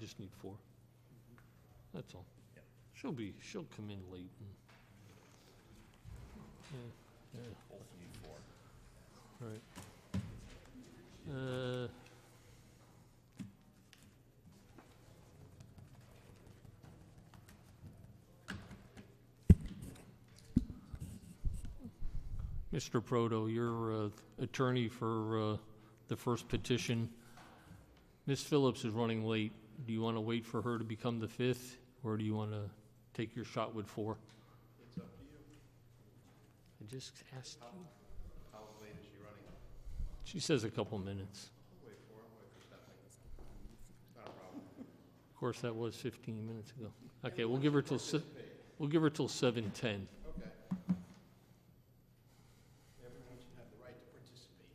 just need 4. That's all. Yep. She'll come in late. Yeah. Both need 4. All right. Mr. Proto, you're attorney for the first petition. Ms. Phillips is running late. Do you want to wait for her to become the 5th, or do you want to take your shot with 4? It's up to you. I just asked you. How late is she running? She says a couple minutes. Wait for Stephanie. Not a problem. Of course, that was 15 minutes ago. Okay, we'll give her till 7:10. Okay. Everyone should have the right to participate.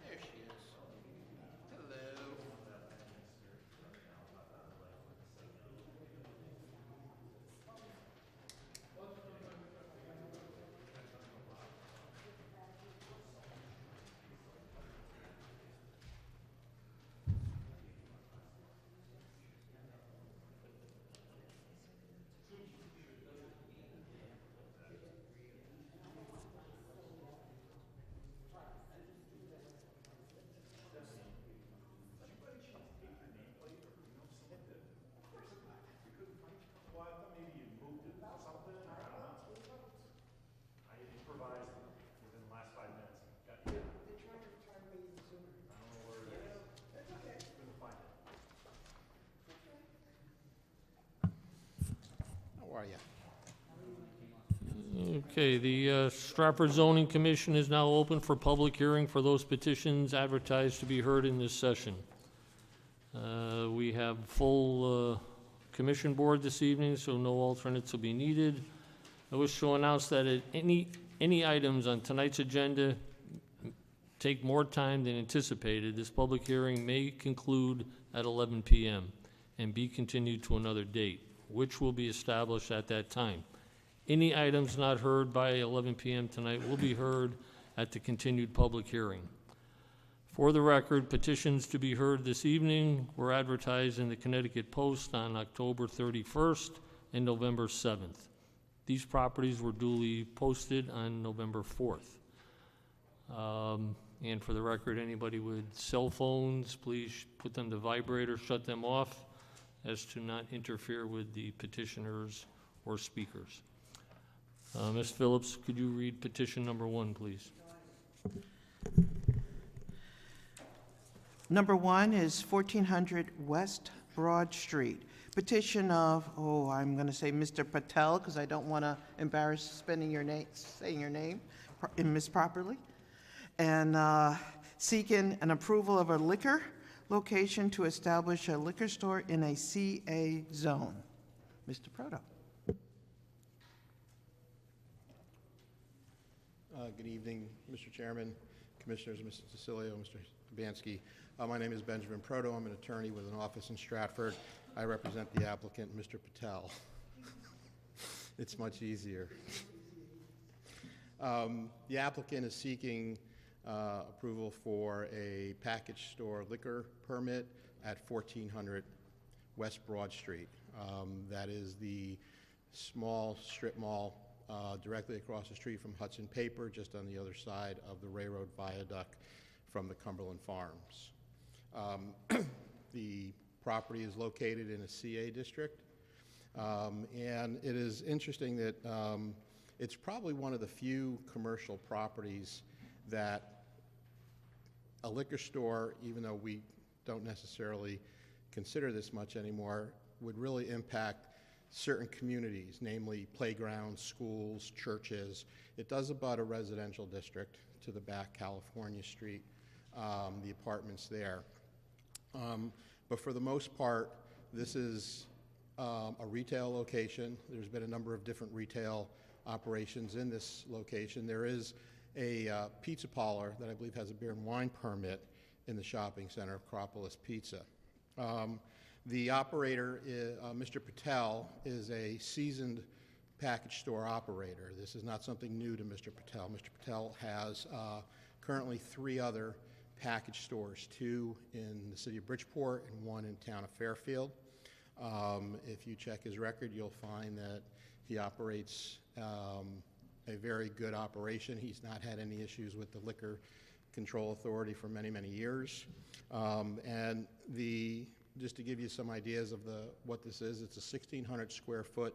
There she is. Hello. Well, I thought maybe you moved it or something, I don't know. I improvised within the last 5 minutes and got you. They're trying to target me sooner. I don't know where it is. That's okay. Couldn't find it. How are you? Okay, the Stratford Zoning Commission is now open for public hearing for those petitions advertised to be heard in this session. We have full commission board this evening, so no alternates will be needed. I wish to announce that any items on tonight's agenda take more time than anticipated. This public hearing may conclude at 11 p.m. and be continued to another date, which will be established at that time. Any items not heard by 11 p.m. tonight will be heard at the continued public hearing. For the record, petitions to be heard this evening were advertised in the Connecticut Post on October 31st and November 7th. These properties were duly posted on November 4th. And for the record, anybody with cell phones, please put them to vibrate or shut them off as to not interfere with the petitioners or speakers. Ms. Phillips, could you read petition number 1, please? Number 1 is 1400 West Broad Street. Petition of, I'm going to say Mr. Patel, because I don't want to embarrass saying your name misproperly. And seeking an approval of a liquor location to establish a liquor store in a CA zone. Mr. Proto. Good evening, Mr. Chairman, Commissioners, Mr. Cecilio, Mr. Bansky. My name is Benjamin Proto. I'm an attorney with an office in Stratford. I represent the applicant, Mr. Patel. It's much easier. The applicant is seeking approval for a package store liquor permit at 1400 West Broad Street. That is the small strip mall directly across the street from Hudson Paper, just on the other side of the railroad viaduct from the Cumberland Farms. The property is located in a CA district, and it is interesting that it's probably one of the few commercial properties that a liquor store, even though we don't necessarily consider this much anymore, would really impact certain communities, namely playgrounds, schools, churches. It does abut a residential district to the back, California Street, the apartments there. But for the most part, this is a retail location. There's been a number of different retail operations in this location. There is a pizza parlor that I believe has a beer and wine permit in the shopping center, Acropolis Pizza. The operator, Mr. Patel, is a seasoned package store operator. This is not something new to Mr. Patel. Mr. Patel has currently 3 other package stores, 2 in the city of Bridgeport and 1 in town of Fairfield. If you check his record, you'll find that he operates a very good operation. He's not had any issues with the Liquor Control Authority for many, many years. And just to give you some ideas of what this is, it's a 1,600 square foot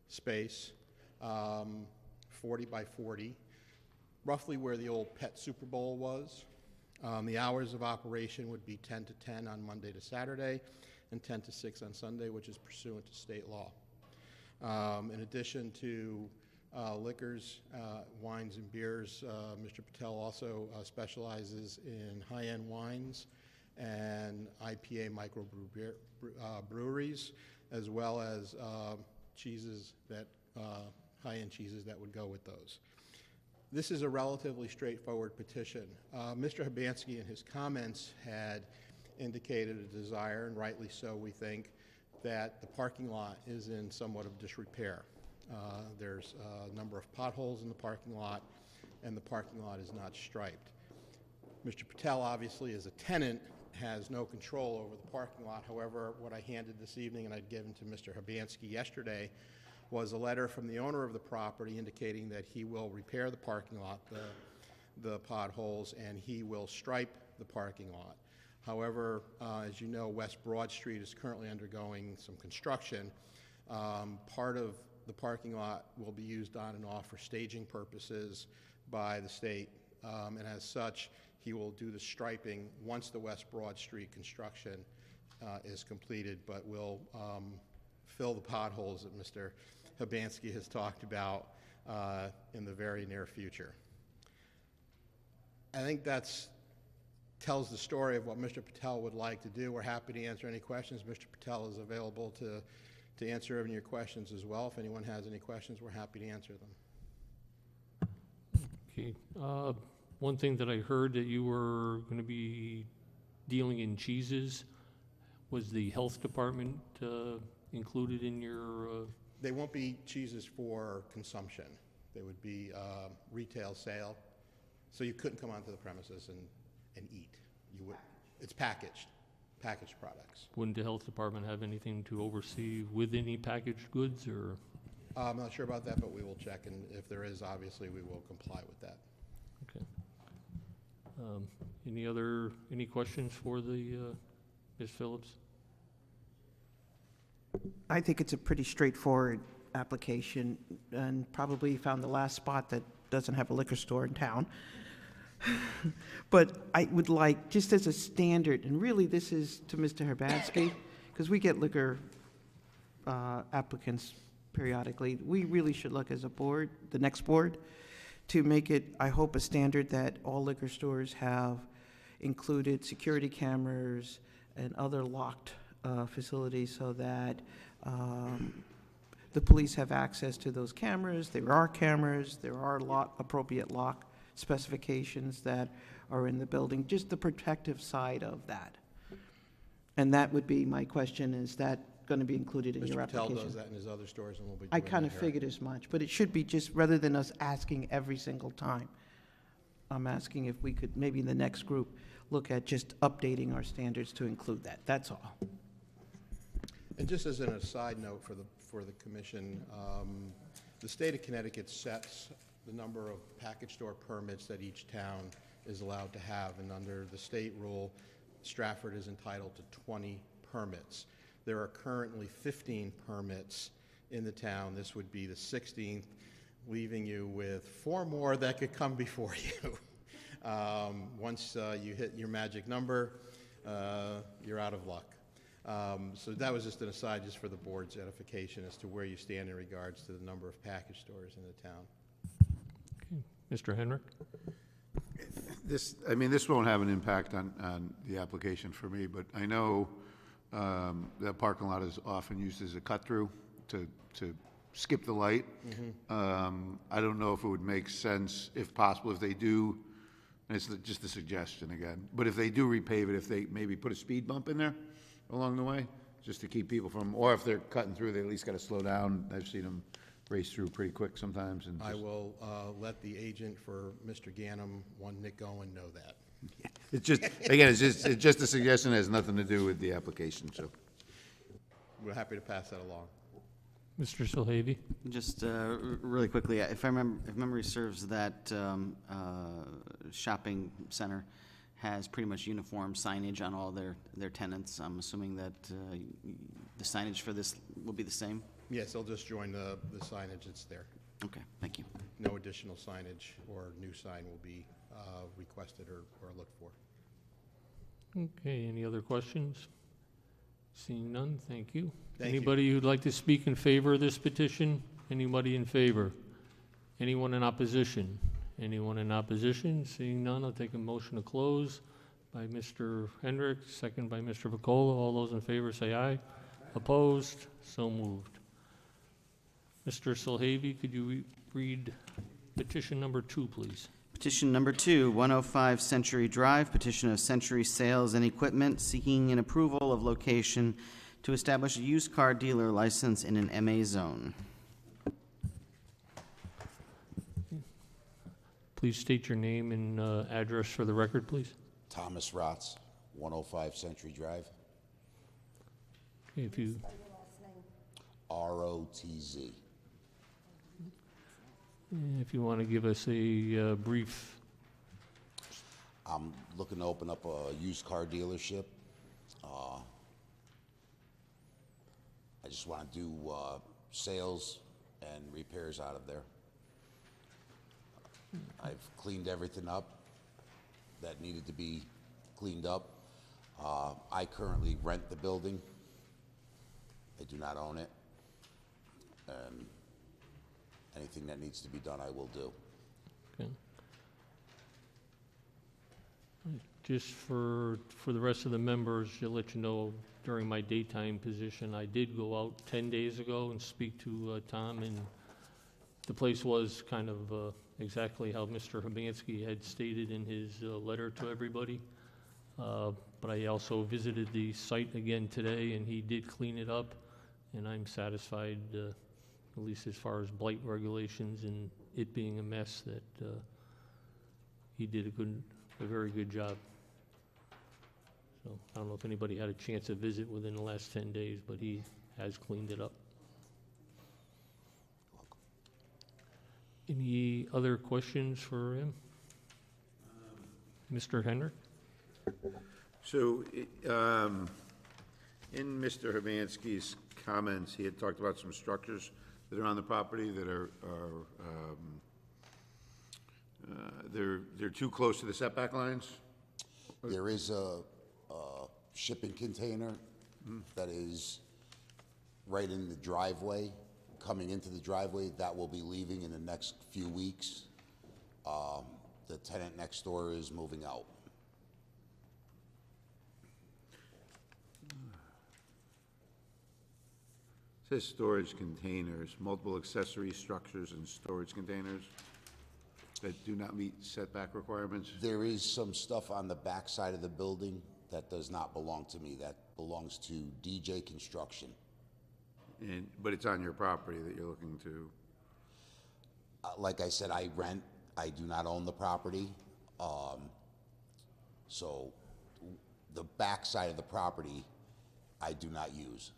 space, 40 by 40, roughly where the old Pet Super Bowl was. The hours of operation would be 10 to 10 on Monday to Saturday and 10 to 6 on Sunday, which is pursuant to state law. In addition to liquors, wines and beers, Mr. Patel also specializes in high-end wines and IPA microbreweries, as well as cheeses high-end cheeses that would go with those. This is a relatively straightforward petition. Mr. Hibansky in his comments had indicated a desire, and rightly so we think, that the parking lot is in somewhat of disrepair. There's a number of potholes in the parking lot, and the parking lot is not striped. Mr. Patel, obviously, as a tenant, has no control over the parking lot. However, what I handed this evening and I'd given to Mr. Hibansky yesterday was a letter from the owner of the property indicating that he will repair the parking lot, the potholes, and he will stripe the parking lot. However, as you know, West Broad Street is currently undergoing some construction. Part of the parking lot will be used on and off for staging purposes by the state, and as such, he will do the striping once the West Broad Street construction is completed, but will fill the potholes that Mr. Hibansky has talked about in the very near future. I think that's tells the story of what Mr. Patel would like to do. We're happy to answer any questions. Mr. Patel is available to answer any of your questions as well. If anyone has any questions, we're happy to answer them. Okay. One thing that I heard that you were going to be dealing in cheeses. Was the health department included in your? They won't be cheeses for consumption. They would be retail sale. So you couldn't come onto the premises and eat. You would. It's packaged products. Wouldn't the health department have anything to oversee with any packaged goods, or? I'm not sure about that, but we will check, and if there is, obviously, we will comply with that. Okay. Any questions for the Ms. Phillips? I think it's a pretty straightforward application, and probably found the last spot that doesn't have a liquor store in town. But I would like, just as a standard, and really this is to Mr. Herbansky, because we get liquor applicants periodically, we really should look as a board, the next board, to make it, I hope, a standard that all liquor stores have included security cameras and other locked facilities so that the police have access to those cameras. There are cameras, there are appropriate lock specifications that are in the building, just the protective side of that. And that would be my question, is that going to be included in your application? Mr. Patel does that in his other stores, and we'll be doing I kind of that here. figured as much, but it should be just, rather than us asking every single time, I'm asking if we could, maybe in the next group, look at just updating our standards to include that. That's all. And just as an aside note for the commission, The state of Connecticut sets the number of package store permits that each town is allowed to have, and under the state rule, Stratford is entitled to 20 permits. There are currently 15 permits in the town. This would be the 16th, leaving you with 4 more that could come before you. Once you hit your magic number, you're out of luck. So that was just an aside, just for the board's edification as to where you stand in regards to the number of package stores in the town. Mr. Henrik? This won't have an impact on the application for me, but I know that parking lot is often used as a cut-through to skip the light. I don't know if it would make sense, if possible, if they do, and it's just a suggestion again, but if they do repave it, if they maybe put a speed bump in there along the way, just to keep people from, or if they're cutting through, they at least got to slow down. I've seen them race through pretty quick sometimes. And I will let the agent for Mr. Ganem, one Nick Owen, know that. It's just, again, it's just a suggestion, it has nothing to do with the application, so. We're happy to pass that along. Mr. Solhavy? Just really quickly, if memory serves, that shopping center has pretty much uniform signage on all their tenants. I'm assuming that the signage for this will be the same? Yes, they'll just join the signage that's there. Okay, thank you. No additional signage or new sign will be requested or looked for. Okay, any other questions? Seeing none, thank you. Thank you. Anybody who'd like to speak in favor of this petition? Anybody in favor? Anyone in opposition? Anyone in opposition? Seeing none, I'll take a motion to close by Mr. Hendrick, second by Mr. Vacola. All those in favor say aye. Opposed? So moved. Mr. Solhavy, could you read petition number 2, please? Petition number 2, 105 Century Drive, petition of Century Sales and Equipment seeking an approval of location to establish a used car dealer license in an MA zone. Please state your name and address for the record, please. Thomas Rotz, 105 Century Drive, Okay, if you, ROTZ. if you want to give us a brief. I'm looking to open up a used car dealership. I just want to do sales and repairs out of there. I've cleaned everything up that needed to be cleaned up. I currently rent the building. I do not own it. And anything that needs to be done, I will do. Okay. Just for the rest of the members, to let you know, during my daytime position, I did go out 10 days ago and speak to Tom, and the place was kind of exactly how Mr. Hibansky had stated in his letter to everybody. But I also visited the site again today, and he did clean it up, and I'm satisfied, at least as far as blight regulations and it being a mess, that he did a very good job. So I don't know if anybody had a chance to visit within the last 10 days, but he has cleaned it up. Any other questions for him? Mr. Henrik? So, in Mr. Hibansky's comments, he had talked about some structures that are on the property that are they're too close to the setback lines? There is a shipping container that is right in the driveway, coming into the driveway. That will be leaving in the next few weeks. The tenant next door is moving out. It says storage containers, multiple accessory structures and storage containers that do not meet setback requirements. There is some stuff on the back side of the building that does not belong to me. That belongs to DJ Construction. But it's on your property that you're looking to. Like I said, I rent. I do not own the property. So the back side of the property, I do not use.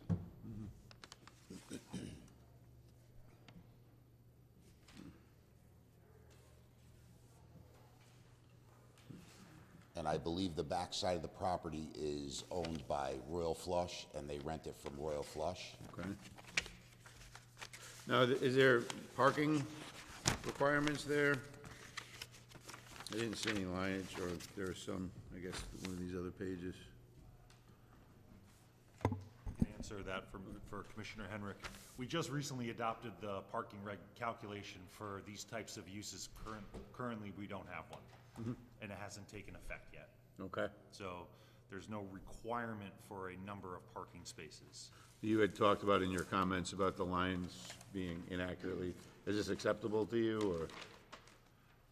And I believe the back side of the property is owned by Royal Flush, and they rent it from Royal Flush. Okay. Now, is there parking requirements there? I didn't see any lineage, or there's some, I guess, one of these other pages. Can answer that for Commissioner Henrik. We just recently adopted the parking reg calculation for these types of uses. Currently, we don't have one, and it hasn't taken effect yet. Okay. So there's no requirement for a number of parking spaces. You had talked about in your comments about the lines being inaccurately, is this acceptable to you,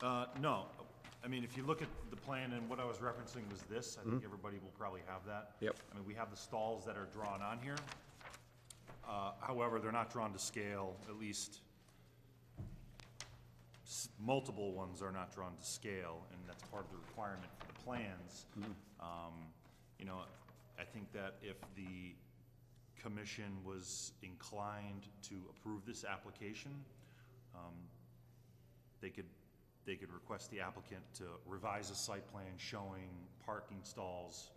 or? No. I mean, if you look at the plan, and what I was referencing was this, I think everybody will probably have that. Yep. I mean, we have the stalls that are drawn on here. However, they're not drawn to scale, at least multiple ones are not drawn to scale, and that's part of the requirement for the plans. You know, I think that if the commission was inclined to approve this application, they could request the applicant to revise a site plan showing parking stalls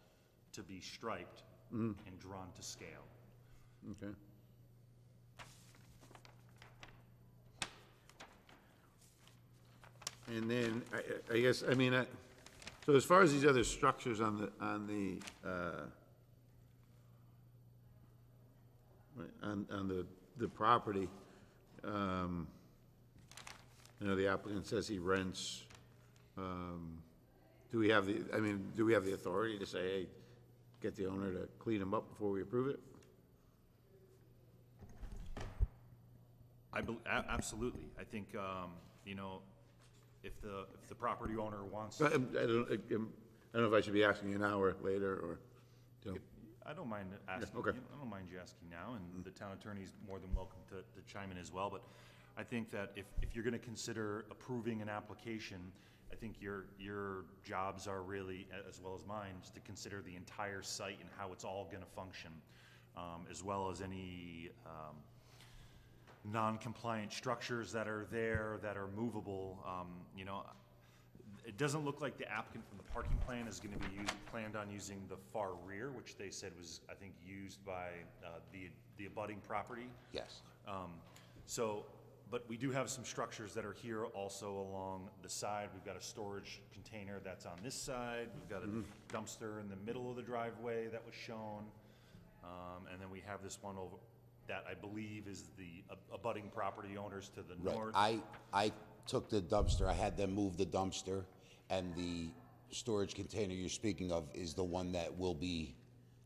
to be striped and drawn to scale. Okay. And then, I guess, I mean, so as far as these other structures on the property, you know, the applicant says he rents, do we have the authority to say, hey, get the owner to clean them up before we approve it? Absolutely. I think, you know, if the property owner wants, I don't know if I should be asking you now or later, or, you know. I don't mind asking. okay. I don't mind you asking now, and the town attorney's more than welcome to chime in as well. But I think that if you're going to consider approving an application, I think your jobs are really, as well as mine, is to consider the entire site and how it's all going to function, as well as any non-compliant structures that are there that are movable. You know, it doesn't look like the applicant from the parking plan is going to be planned on using the far rear, which they said was, I think, used by the abutting property. Yes. But we do have some structures that are here also along the side. We've got a storage container that's on this side. We've got a dumpster in the middle of the driveway that was shown. And then we have this one over that I believe is the abutting property owners to the north. I took the dumpster, I had them move the dumpster, and the storage container you're speaking of is the one that will be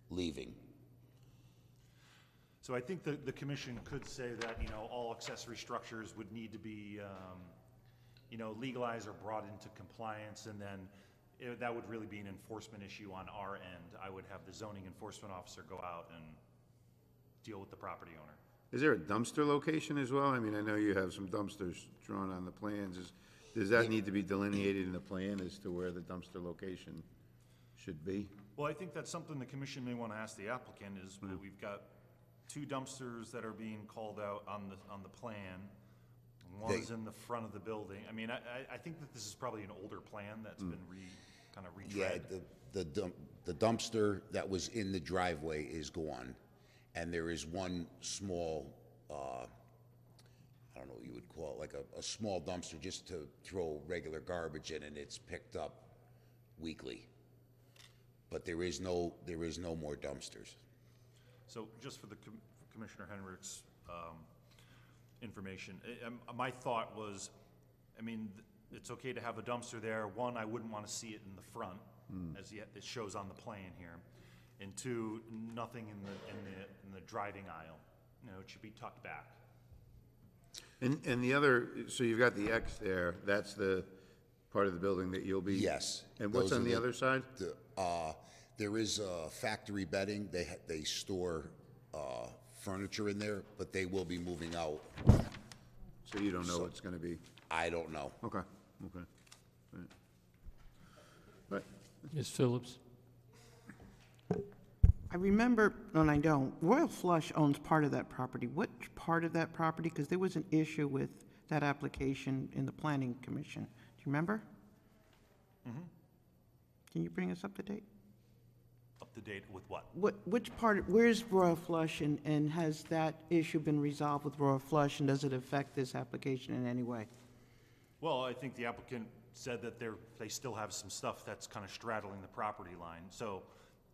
leaving. So I think the commission could say that, you know, all accessory structures would need to be, you know, legalized or brought into compliance, and then that would really be an enforcement issue on our end. I would have the zoning enforcement officer go out and deal with the property owner. Is there a dumpster location as well? I mean, I know you have some dumpsters drawn on the plans. Does that need to be delineated in the plan as to where the dumpster location should be? Well, I think that's something the commission may want to ask the applicant is, we've got 2 dumpsters that are being called out on the plan. One is in the front of the building. I mean, I think that this is probably an older plan that's been kind of retread. Yeah, the dumpster that was in the driveway is gone, and there is one small, I don't know what you would call it, like a small dumpster just to throw regular garbage in, and it's picked up weekly. But there is no more dumpsters. So just for Commissioner Henrik's information, my thought was, I mean, it's okay to have a dumpster there. One, I wouldn't want to see it in the front, as yet it shows on the plan here, and 2, nothing in the driving aisle. You know, it should be tucked back. And the other, so you've got the X there. That's the part of the building that you'll be. Yes. And what's Those on are the other side? There is factory bedding. They store furniture in there, but they will be moving out. So you don't know what's going to be. I don't know. Okay. Right. Ms. Phillips? I remember, and I don't, Royal Flush owns part of that property. Which part of that property? Because there was an issue with that application in the Planning Commission. Do you remember? Can you bring us up to date? Up to date with what? Which part, where's Royal Flush, and has that issue been resolved with Royal Flush, and does it affect this application in any way? Well, I think the applicant said that they still have some stuff that's kind of straddling the property line. So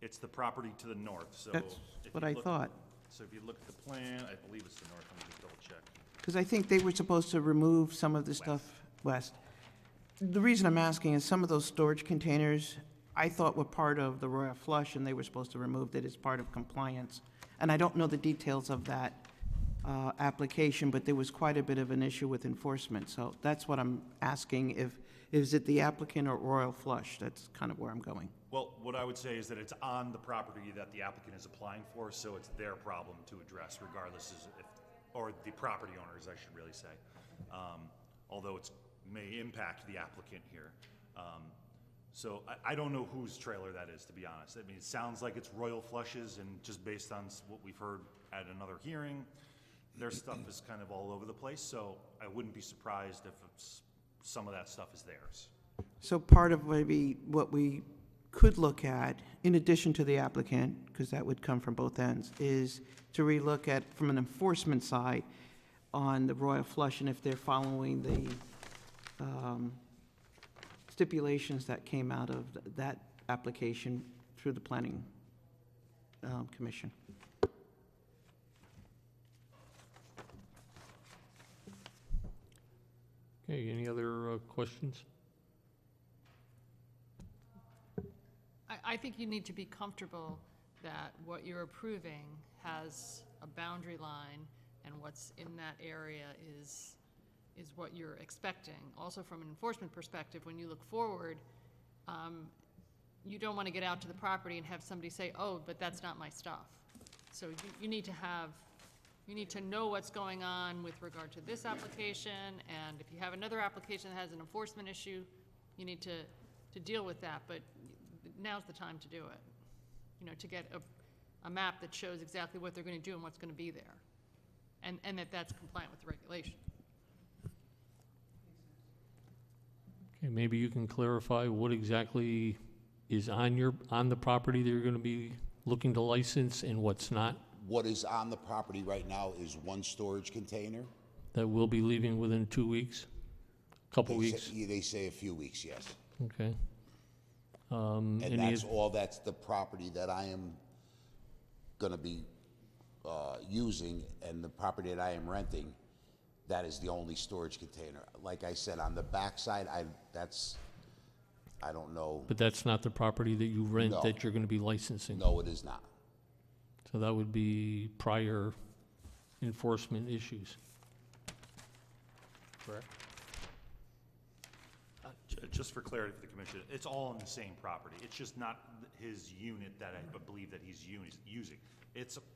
it's the property to the north, so. That's if what you I look- thought. So if you look at the plan, I believe it's the north, let me just double check. Because I think they were supposed to remove some of the stuff west. The reason I'm asking is some of those storage containers, I thought were part of the Royal Flush, and they were supposed to remove it as part of compliance. And I don't know the details of that application, but there was quite a bit of an issue with enforcement. So that's what I'm asking, is it the applicant or Royal Flush? That's kind of where I'm going. Well, what I would say is that it's on the property that the applicant is applying for, so it's their problem to address regardless or the property owners, I should really say. Although it may impact the applicant here. So I don't know whose trailer that is, to be honest. I mean, it sounds like it's Royal Flush's, and just based on what we've heard at another hearing, their stuff is kind of all over the place, so I wouldn't be surprised if some of that stuff is theirs. So part of maybe what we could look at, in addition to the applicant, because that would come from both ends, is to relook at, from an enforcement side, on the Royal Flush, and if they're following the stipulations that came out of that application through the Planning Commission. Okay, any other questions? I think you need to be comfortable that what you're approving has a boundary line, and what's in that area is what you're expecting. Also, from an enforcement perspective, when you look forward, you don't want to get out to the property and have somebody say, oh, but that's not my stuff. So you need to know what's going on with regard to this application, and if you have another application that has an enforcement issue, you need to deal with that, but now's the time to do it. You know, to get a map that shows exactly what they're going to do and what's going to be there, and that's compliant with the regulation. Okay, maybe you can clarify what exactly is on the property that you're going to be looking to license and what's not, What is on the property right now is one storage container. that will be leaving within 2 weeks, couple weeks? They say a few weeks, yes. Okay. And Any- that's the property that I am gonna be using, and the property that I am renting, that is the only storage container. Like I said, on the backside, I don't know. But that's not the property that you rent No. that you're going to be licensing? No, it is not. So that would be prior enforcement issues. Correct? Just for clarity for the commission, it's all on the same property. It's just not his unit that I believe that he's using.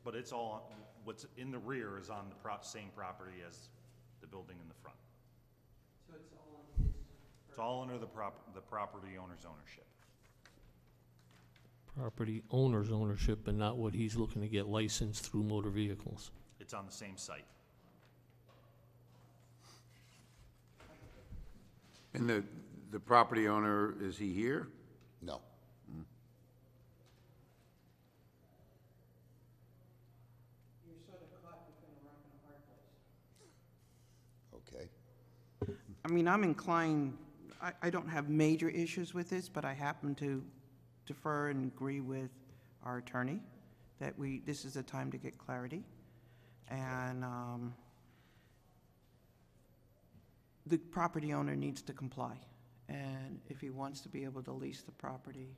But it's all, what's in the rear is on the same property as the building in the front. So it's all on his... It's all under the property owner's ownership. Property owner's ownership, but not what he's looking to get licensed through motor vehicles. It's on the same site. And the property owner, is he here? No. You're sort of caught between a rock and a hard place. Okay. I mean, I'm inclined, I don't have major issues with this, but I happen to defer and agree with our attorney that this is a time to get clarity. And the property owner needs to comply. And if he wants to be able to lease the property,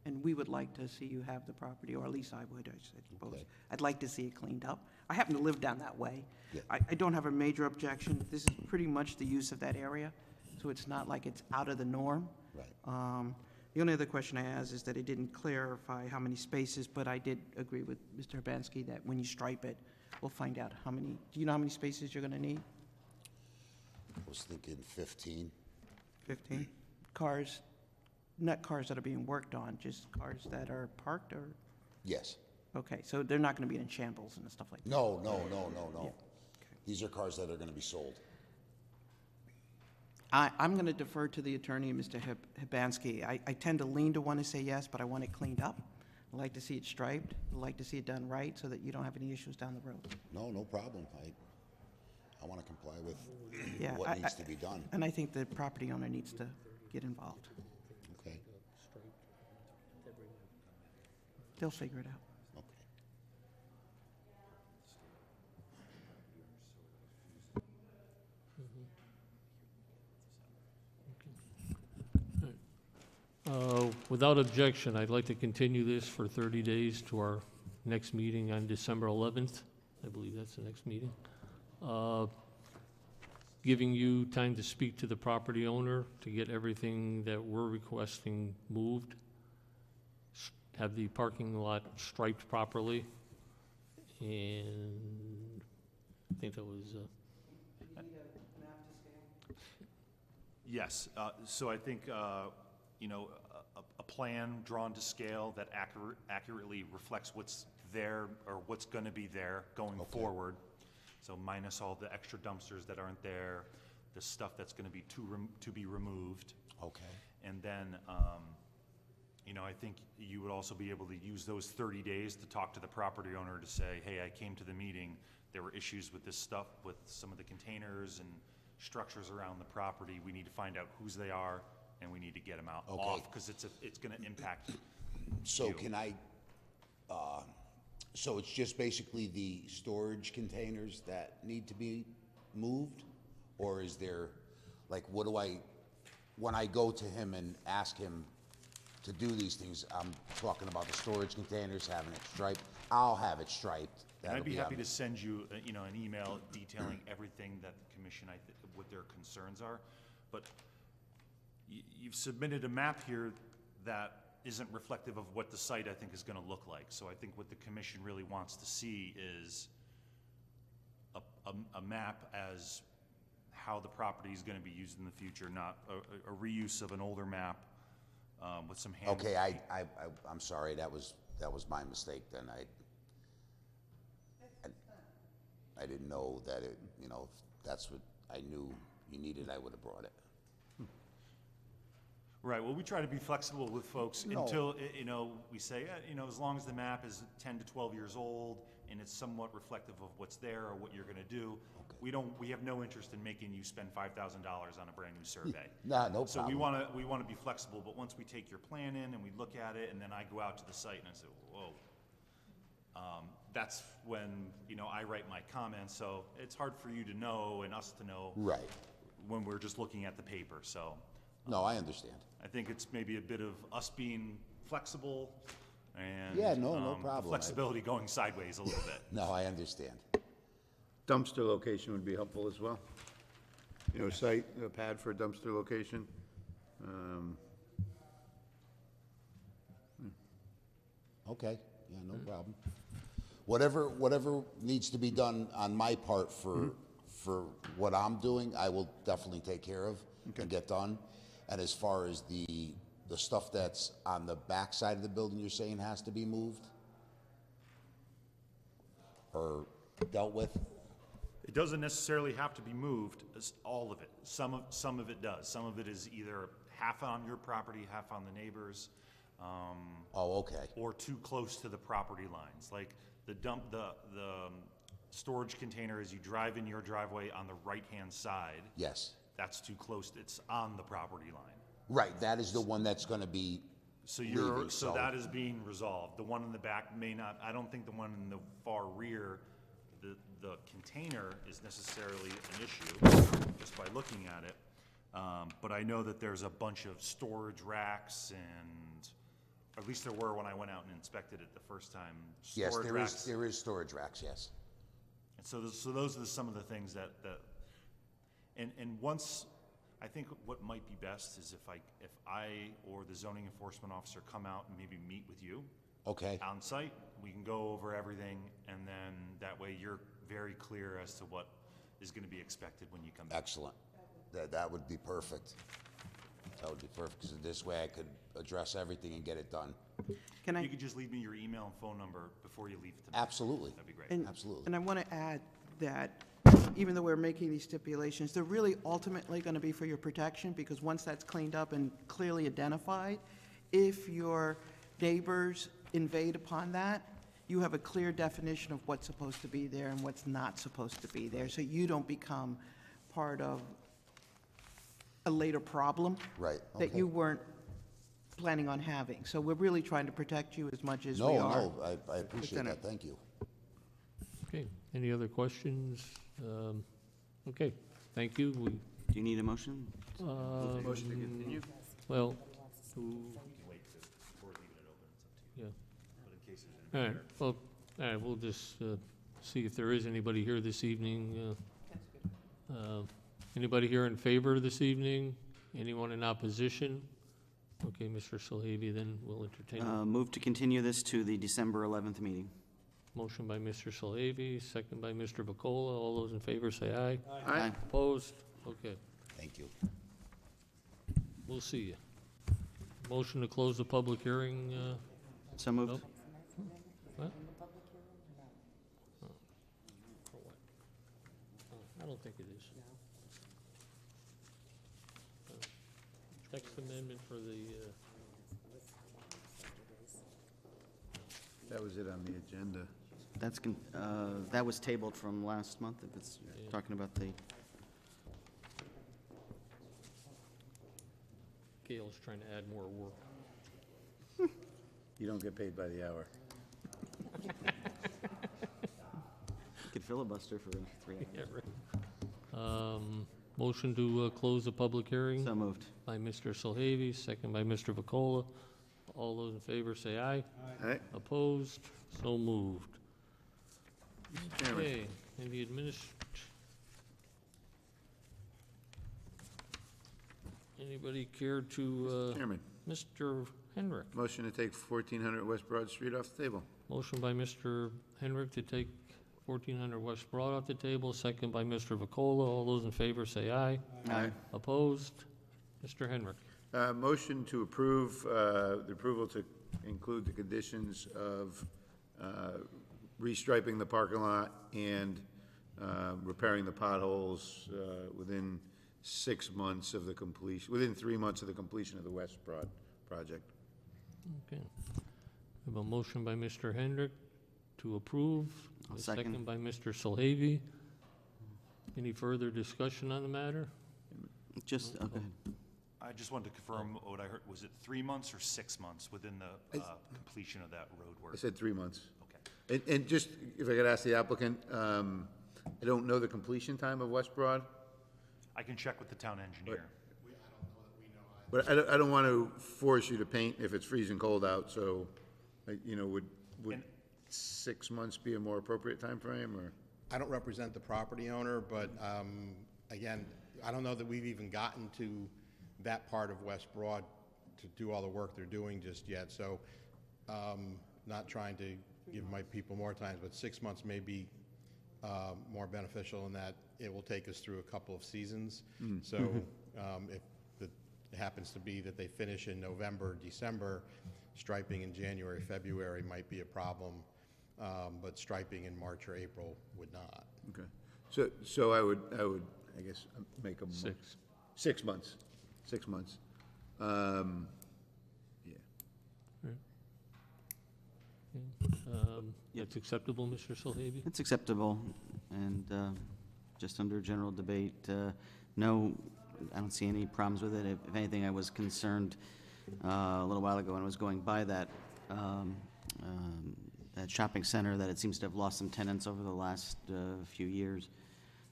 and we would like to see you have the property, or at least I would, I suppose. Okay. I'd like to see it cleaned up. I happen to live down that way. Yeah. I don't have a major objection. This is pretty much the use of that area, so it's not like it's out of the norm. Right. The only other question I asked is that it didn't clarify how many spaces, but I did agree with Mr. Urbanski that when you stripe it, we'll find out how many, do you know how many spaces you're gonna need? I was thinking 15. 15? Cars, not cars that are being worked on, just cars that are parked, or, Yes. okay, so they're not gonna be in shambles and stuff like that? No. Yeah. These are cars that are gonna be sold. I'm going to defer to the attorney, Mr. Hibansky. I tend to lean to want to say yes, but I want it cleaned up. I'd like to see it striped. I'd like to see it done right so that you don't have any issues down the road. No problem. I want to comply with Yeah, what needs to be done. And I think the property owner needs to get involved. Okay, They'll figure it out. okay. Without objection, I'd like to continue this for 30 days to our next meeting on December 11th. I believe that's the next meeting. Giving you time to speak to the property owner to get everything that we're requesting moved. Have the parking lot striped properly. And I think that was, Yes, so I think, you know, a plan drawn to scale that accurately reflects what's there or what's gonna be there going forward. So minus all the extra dumpsters that aren't there, the stuff that's gonna be to be removed. Okay. And then, you know, I think you would also be able to use those 30 days to talk to the property owner to say, hey, I came to the meeting, there were issues with this stuff, with some of the containers and structures around the property. We need to find out whose they are, and we need to get them out off, because it's gonna impact So you. can I, so it's just basically the storage containers that need to be moved? Or is there, like, what do when I go to him and ask him to do these things, I'm talking about the storage containers, having it striped? I'll have it striped. And I'd That'll be happy on- to send you, you know, an email detailing everything that the commission, what their concerns are. But you've submitted a map here that isn't reflective of what the site, I think, is gonna look like. So I think what the commission really wants to see is a map as how the property is gonna be used in the future, not a reuse of an older map with some hand. Okay, I'm sorry, that was my mistake then. I didn't know that it, you know, if that's what I knew you needed, I would have brought it. Right, well, we try to be flexible with folks No. until, you know, we say, you know, as long as the map is 10 to 12 years old and it's somewhat reflective of what's there or what you're gonna do, we have no interest in making you spend $5,000 on a brand-new survey. Nah, no So we problem. wanna be flexible, but once we take your plan in and we look at it, and then I go out to the site and I say, whoa. That's when, you know, I write my comments, so it's hard for you to know and us to know. Right. When we're just looking at the paper, so. No, I understand. I think it's maybe a bit of us being flexible and. Yeah, no problem. Flexibility going sideways a little bit. No, I understand. Dumpster location would be helpful as well. You know, a pad for a dumpster location. Okay, yeah, no problem. Whatever needs to be done on my part for what I'm doing, I will definitely take care of and get done. And as far as the stuff that's on the back side of the building, you're saying has to be moved? Or dealt with? It doesn't necessarily have to be moved, all of it. Some of it does. Some of it is either half on your property, half on the neighbor's. Oh, okay. Or too close to the property lines. Like the storage container as you drive in your driveway on the right-hand side. Yes. That's too close. It's on the property line. Right, that is the one that's gonna be So leaving, so that is being resolved. The one in the back may not, I don't think the one in the far rear, the container is necessarily an issue, just by looking at it. But I know that there's a bunch of storage racks and, or at least there were when I went out and inspected it the first time. Yes, Storage racks. there is storage racks, yes. And so those are some of the things that and once, I think what might be best is if I or the zoning enforcement officer come out and maybe meet with you Okay, on site, we can go over everything, and then that way you're very clear as to what is gonna be expected when you come back. excellent. That would be perfect. That would be perfect, because this way I could address everything and get it done. Can You I, could just leave me your email and phone number before you leave tonight. Absolutely. That'd be great. and, absolutely. and I want to add that even though we're making these stipulations, they're really ultimately going to be for your protection, because once that's cleaned up and clearly identified, if your neighbors invade upon that, you have a clear definition of what's supposed to be there and what's not supposed to be there, so you don't become part of a later problem Right, that okay. you weren't planning on having. So we're really trying to protect you as much as we No, are. no, I appreciate within that, it. thank you. Okay, any other questions? Okay, thank you. We, Do you need a motion? Motion to continue? well, yeah. All right, well, all right, we'll just see if there is anybody here this evening. Anybody here in favor this evening? Anyone in opposition? Okay, Mr. Solhavy, then we'll entertain. Move to continue this to the December 11th meeting. Motion by Mr. Solhavy, second by Mr. Vacola. All those in favor say aye. Aye. Opposed? Okay, Thank you. we'll see you. Motion to close the public hearing, So moved. Nope. what? For what? I don't think it is. Text amendment for the, That was it on the agenda. That was tabled from last month, if it's Yeah. talking about the, Gail's trying to add more work. You don't get paid by the hour. you could filibuster for 3 hours. Yeah, right. Motion to close the public hearing So moved. by Mr. Solhavy, second by Mr. Vacola. All those in favor say aye. All right, Opposed? So moved. Mr. Chairman. Okay, and the anybody care to, Chairman, Mr. Henrik? motion to take 1400 West Broad Street off the table. Motion by Mr. Henrik to take 1400 West Broad off the table, second by Mr. Vacola. All those in favor say aye. Aye. Opposed? Mr. Henrik. Motion to approve, the approval to include the conditions of restriping the parking lot and repairing the potholes within 6 months of the completion, within 3 months of the completion of the West Broad project. Okay. We have a motion by Mr. Hendrick to approve. I'll A second. by Mr. Solhavy. Any further discussion on the matter? Just, okay. I just wanted to confirm what I heard. Was it 3 months or 6 months within the completion of that road I work? said 3 months. Okay. And just, if I could ask the applicant, I don't know the completion time of West Broad, I can check with the town engineer. but I don't want to force you to paint if it's freezing cold out, so, you know, would And- 6 months be a more appropriate time frame, or? I don't represent the property owner, but again, I don't know that we've even gotten to that part of West Broad to do all the work they're doing just yet. So not trying to give my people more time, but 6 months may be more beneficial in that it will take us through a couple of seasons. So if it happens to be that they finish in November, December, striping in January, February might be a problem, but striping in March or April would not. Okay. So I would, I guess, make a. 6. 6 months. 6 months. Yeah. That's acceptable, Mr. Solhavy? It's acceptable, and just under general debate, no, I don't see any problems with it. If anything, I was concerned a little while ago when I was going by that shopping center, that it seems to have lost some tenants over the last few years,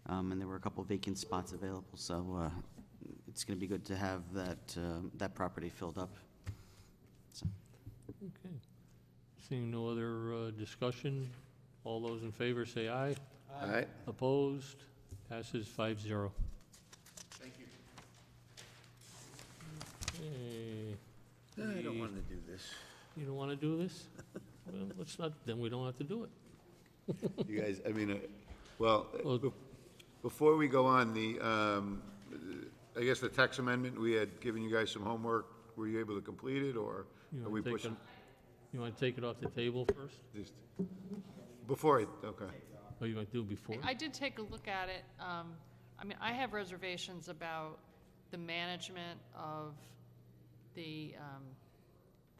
and there were a couple vacant spots available, so it's going to be good to have that property filled up. So. Okay. Seeing no other discussion, all those in favor say aye. All right. Opposed? Passes 5-0. Thank you. Okay. I don't want to do this. You don't want to do this? Well, let's not, then we don't have to do it. You guys, I mean, well, Well- before we go on, I guess the text amendment, we had given you guys some homework. Were you able to complete it, or You are wanna we take pushing? You want to take it off the table first? Just, before I, okay. Oh, you want to do it before? I did take a look at it. I mean, I have reservations about the management of the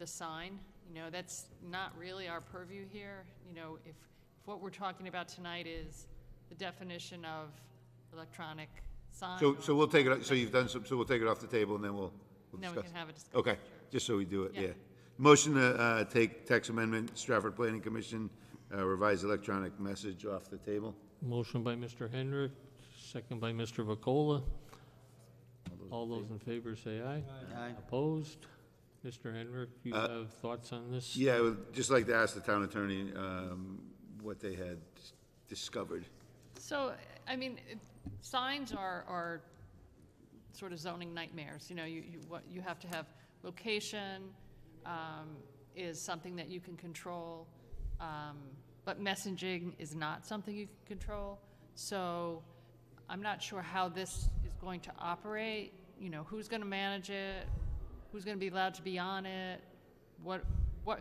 sign. You know, that's not really our purview here. You know, if what we're talking about tonight is the definition of electronic sign. So we'll take it, so you've done some, so we'll take it off the table and then we'll Then we discuss. can have a discussion. Okay, just so we do it, Yeah. yeah. Motion to take text amendment, Stratford Planning Commission, revised electronic message off the table. Motion by Mr. Hendrick, second by Mr. Vacola. All those in favor say aye. Aye. Opposed? Mr. Hendrick, you have thoughts on this? Yeah, I would just like to ask the town attorney what they had discovered. So, I mean, signs are sort of zoning nightmares. You know, you have to have location, is something that you can control, but messaging is not something you can control. So I'm not sure how this is going to operate. You know, who's going to manage it? Who's going to be allowed to be on it? What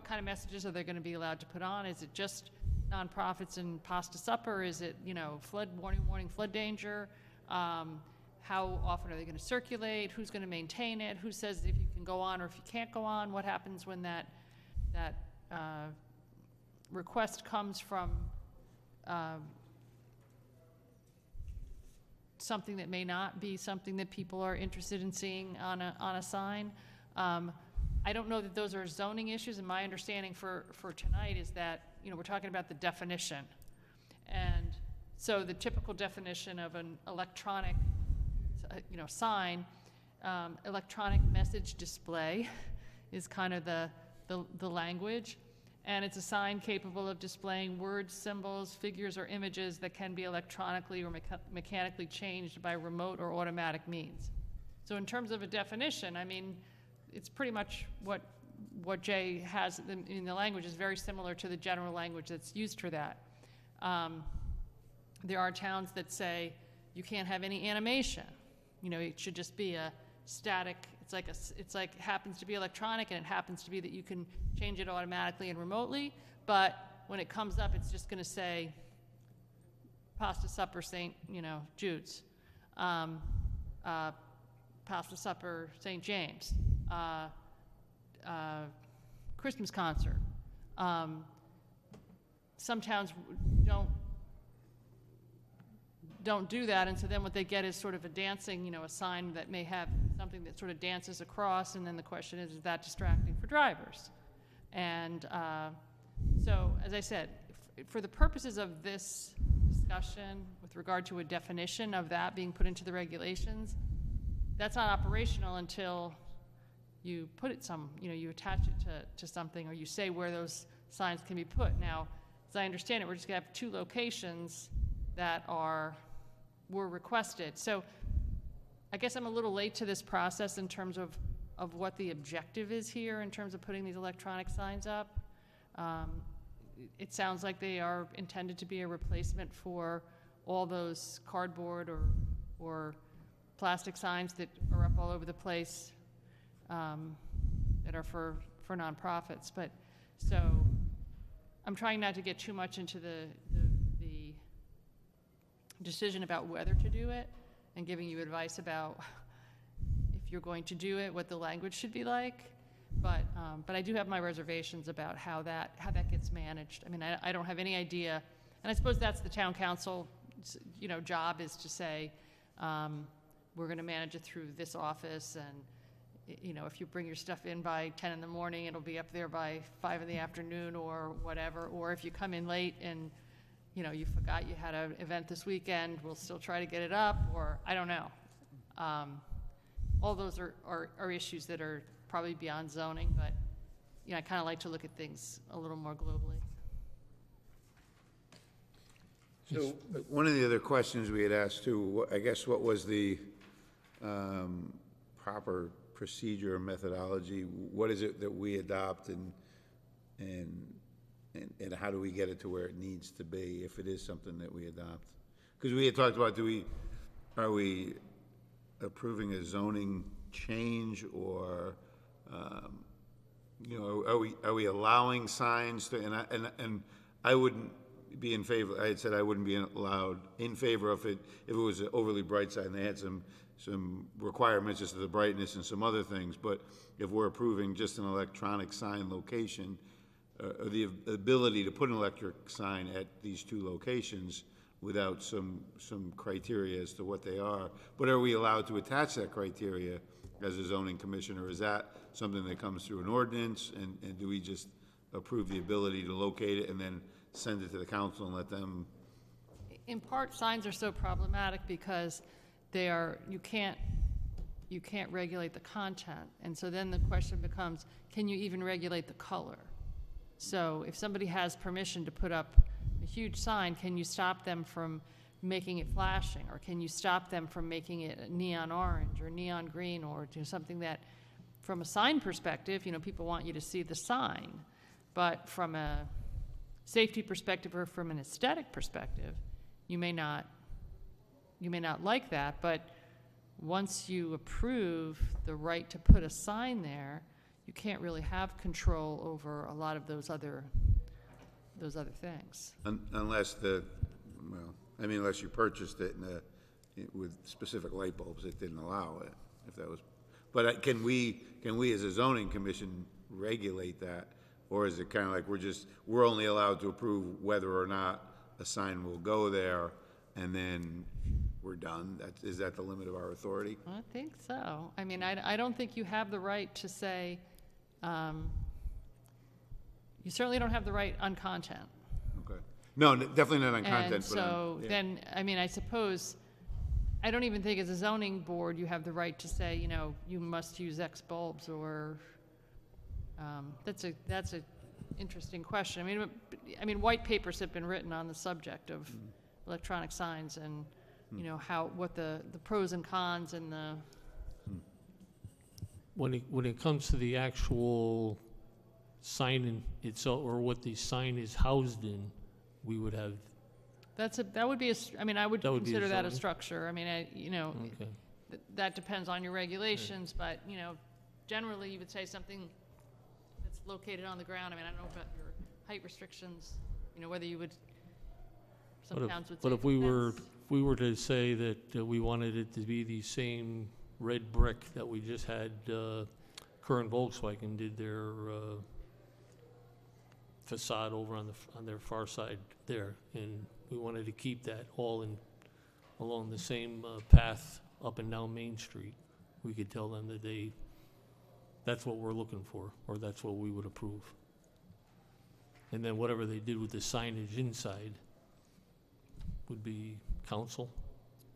kind of messages are they going to be allowed to put on? Is it just nonprofits and pasta supper? Is it, you know, flood warning, flood danger? How often are they going to circulate? Who's going to maintain it? Who says if you can go on or if you can't go on? What happens when that request comes from something that may not be something that people are interested in seeing on a sign? I don't know that those are zoning issues, and my understanding for tonight is that, you know, we're talking about the definition. And so the typical definition of an electronic, you know, sign, electronic message display is kind of the language. And it's a sign capable of displaying words, symbols, figures, or images that can be electronically or mechanically changed by remote or automatic means. So in terms of a definition, I mean, it's pretty much what Jay has in the language is very similar to the general language that's used for that. There are towns that say you can't have any animation. You know, it should just be a static. It's like happens to be electronic, and it happens to be that you can change it automatically and remotely. But when it comes up, it's just going to say pasta supper St. Jude's, pasta supper St. James, Christmas concert. Some towns don't do that, and so then what they get is sort of a dancing, a sign that may have something that sort of dances across, and then the question is that distracting for drivers? And so, as I said, for the purposes of this discussion with regard to a definition of that being put into the regulations, that's not operational until you put it you attach it to something, or you say where those signs can be put. Now, as I understand it, we're just gonna have 2 locations that were requested. So I guess I'm a little late to this process in terms of what the objective is here in terms of putting these electronic signs up. It sounds like they are intended to be a replacement for all those cardboard or plastic signs that are up all over the place that are for nonprofits. But so I'm trying not to get too much into the decision about whether to do it, and giving you advice about if you're going to do it, what the language should be like. But I do have my reservations about how that gets managed. I mean, I don't have any idea, and I suppose that's the town council, job, is to say we're going to manage it through this office, and if you bring your stuff in by 10 in the morning, it'll be up there by 5 in the afternoon or whatever. Or if you come in late and you forgot you had an event this weekend, we'll still try to get it up, or I don't know. All those are issues that are probably beyond zoning, but I kind of like to look at things a little more globally. So one of the other questions we had asked too, I guess, what was the proper procedure or methodology? What is it that we adopt, and how do we get it to where it needs to be if it is something that we adopt? Because we had talked about, are we approving a zoning change, or are we allowing signs to? And I wouldn't, be in favor, I had said I wouldn't be allowed, in favor of it, if it was an overly bright sign, they had some requirements as to the brightness and some other things, but if we're approving just an electronic sign location, or the ability to put an electric sign at these two locations without some criteria as to what they are, but are we allowed to attach that criteria as a zoning commissioner? Is that something that comes through an ordinance, and do we just approve the ability to locate it and then send it to the council and let them? In part, signs are so problematic because they are, you can't regulate the content. And so then the question becomes, can you even regulate the color? So if somebody has permission to put up a huge sign, can you stop them from making it flashing? Or can you stop them from making it neon orange or neon green, or do something that, from a sign perspective, you know, people want you to see the sign. But from a safety perspective or from an aesthetic perspective, you may not like that, but once you approve the right to put a sign there, you can't really have control over a lot of those other things. Unless unless you purchased it with specific light bulbs, it didn't allow it, if that was, but can we as a zoning commission regulate that? Or is it kind of like we're only allowed to approve whether or not a sign will go there, and then we're done? Is that the limit of our authority? I think so. I mean, I don't think you have the right to say, you certainly don't have the right on content. Okay. No, definitely not on content. And so then, I mean, I suppose, I don't even think as a zoning board you have the right to say, you know, you must use X bulbs, or that's a interesting question. I mean, white papers have been written on the subject of electronic signs, and you know what the pros and cons and the. When it comes to the actual sign in itself, or what the sign is housed in, we would have. That would be I would consider that a zoning? structure. I mean, Okay. that depends on your regulations, but you know, generally you would say something that's located on the ground. I mean, I don't know about your height restrictions. You know, whether you would. Some towns would say. But if we fence. were to say that we wanted it to be the same red brick that we just had, current Volkswagen did their facade over on their far side there, and we wanted to keep that all along the same path up and down Main Street, we could tell them that that's what we're looking for, or that's what we would approve. And then whatever they did with the signage inside would be council.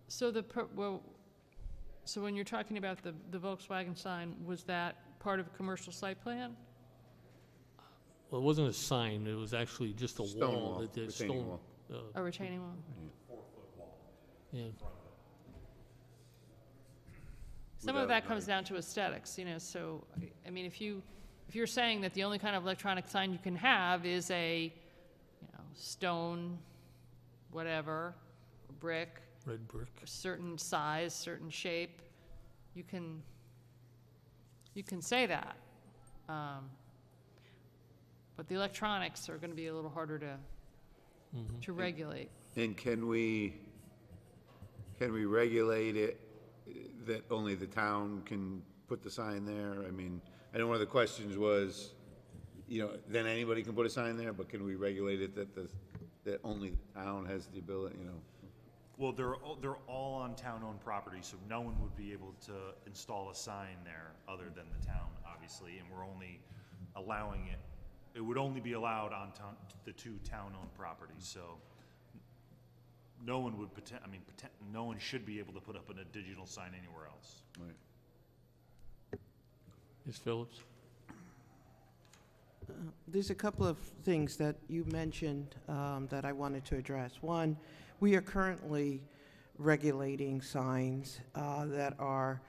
So so when you're talking about the Volkswagen sign, was that part of a commercial site plan? Well, it wasn't a sign, it was actually just a Stone wall. wall, That did retaining stone. wall. A retaining wall? Yeah. Some of that comes down to aesthetics, you know, so, I mean, if you're saying that the only kind of electronic sign you can have is a, you know, stone, whatever, brick, Red brick. a certain size, certain shape, you can say that. But the electronics are gonna be a little harder to regulate. And can we regulate it that only the town can put the sign there? I mean, I know one of the questions was, you know, then anybody can put a sign there, but can we regulate it that only the town has the ability, you know? Well, they're all on town-owned property, so no one would be able to install a sign there other than the town, obviously, and we're only allowing it. It would only be allowed on the two town-owned properties, so no one would no one should be able to put up a digital sign anywhere else. Right. Ms. Phillips? There's a couple of things that you mentioned that I wanted to address. One, we are currently regulating signs that are